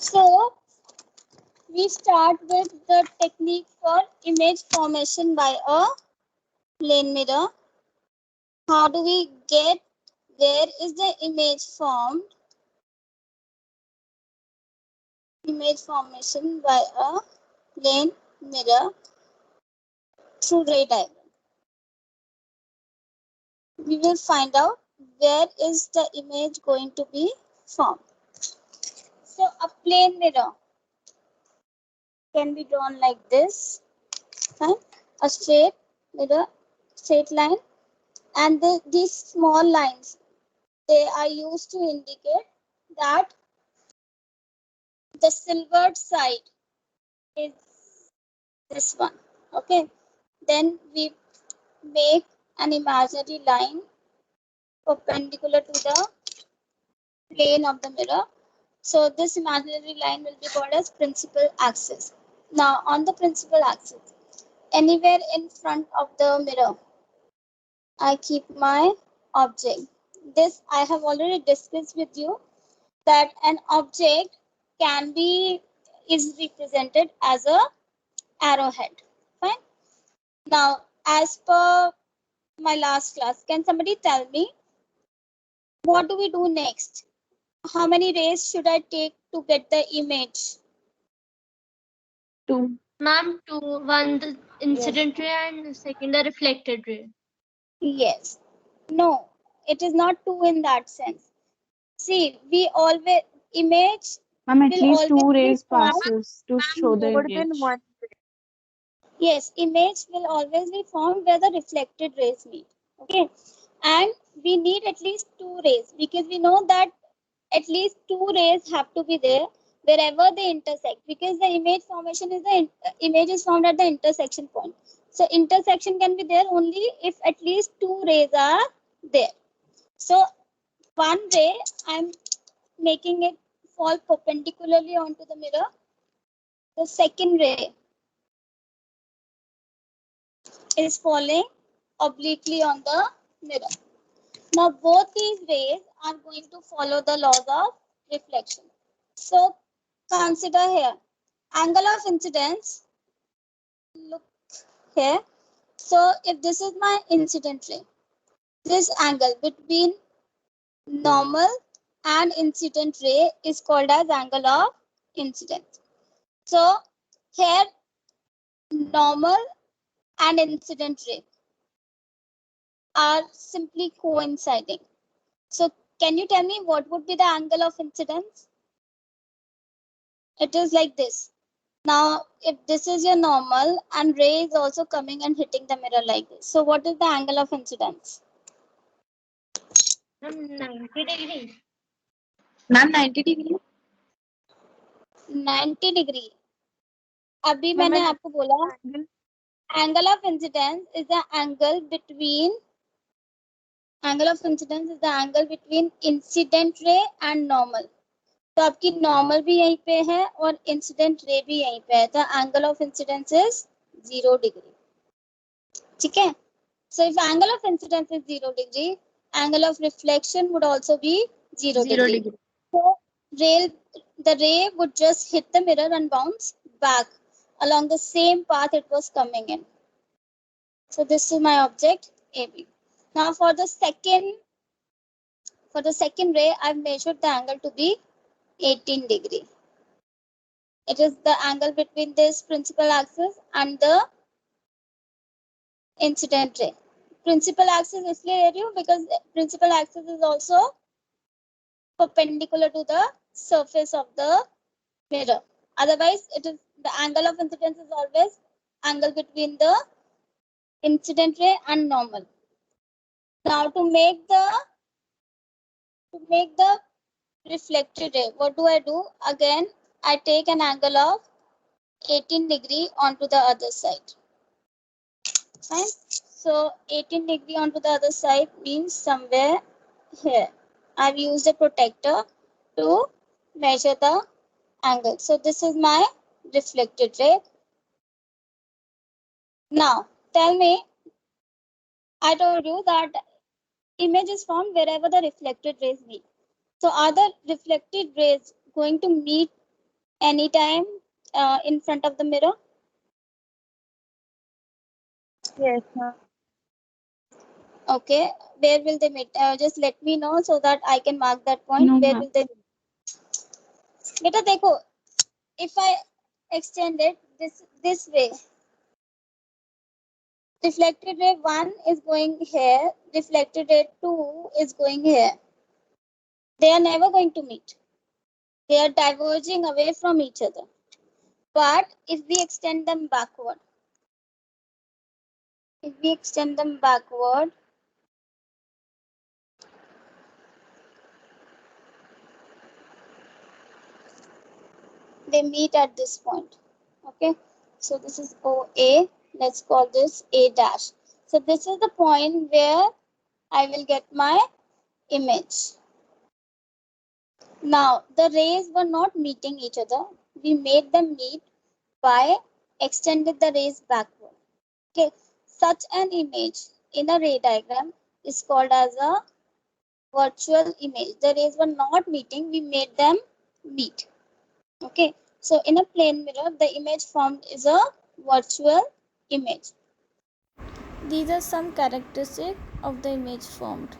So we start with the technique for image formation by a plane mirror. How do we get where is the image formed? Image formation by a plane mirror through ray diagram. We will find out where is the image going to be formed. So a plane mirror can be drawn like this, right? A straight mirror, straight line, and these small lines, they are used to indicate that the silvered side is this one. Okay, then we make an imaginary line perpendicular to the plane of the mirror. So this imaginary line will be called as principal axis. Now on the principal axis, anywhere in front of the mirror, I keep my object. This I have already discussed with you that an object can be is represented as a arrowhead. Fine. Now, as per my last class, can somebody tell me what do we do next? How many rays should I take to get the image? 2. Ma'am, two, one the incident ray and second the reflected ray. Yes. No, it is not two in that sense. See, we always image Ma'am, at will least 2 always be rays formed. passes to show the More than image. one. Yes, image will always be formed where the reflected rays meet. Okay, and we need at least two rays because we know that at least two rays have to be there wherever they intersect, because the image formation is the image is formed at the intersection point. So intersection can be there only if at least two rays are there. So one ray, I'm making it fall perpendicularly onto the mirror. The second ray is falling obliquely on the mirror. Now both these rays are going to follow the laws of reflection. So consider here, angle of incidence, look here. So if this is my incident ray, this angle between normal and incident ray is called as angle of incidence. So here normal and incident ray are simply coinciding. So can you tell me what would be the angle of incidence? It is like this. Now, if this is your normal and ray is also coming and hitting the mirror like this, so what is the angle of incidence? 90 degrees. Ma'am, 90 degree. 90 degree. अभी Ma'am, मैंने आपको बोला angle of incidence is the angle between incident ray and normal. तो आपकी normal भी यहीं पे है और इंसिडेंट रे भी यहीं पे है. The angle of incidence is 0 degree. ठीक है. So if angle of incidence is 0 degree, angle of reflection would also be 0 degree. So the ray would just hit the mirror and bounce back along the same path it was coming in. So this is my object AB. Now for the second ray, I've measured the angle to be 18 degree. It is the angle between this principal axis and the incident ray. Principal axis इसलिए ले रही हूँ because principal axis is also perpendicular to the surface of the mirror. Otherwise, it is the angle of incidence is always angle between the incident ray and normal. Now to make the reflected ray, what do? Again, I take an angle of 18 degree onto the other side. Fine. So 18 degree onto the other side means somewhere here. I've used a protector to measure the angle. So this is my reflected ray. Now tell me, I told you that image is formed wherever the reflected rays meet. So are the reflected rays going to meet anytime in front of the mirror? Yes, ma'am. Okay, where will they meet? Just let me know so that I can mark that point. No, Where ma'am. will they meet? Beta, देखो, if I extend it this way, reflected ray 1 is going here, reflected ray 2 is going here. They are never going to meet. They are diverging away from each other. But if we extend them backward, they meet at this point. Okay, so this is OA. Let's call this A dash. So this is the point where I will get my image. Now the rays were not meeting each other. We made them meet by extended the rays backward. Okay, such an image in a ray diagram is called as a virtual image. The rays were not meeting, we made them meet. Okay, so in a plane mirror, the image formed is a virtual image. These are some characteristics of the image formed.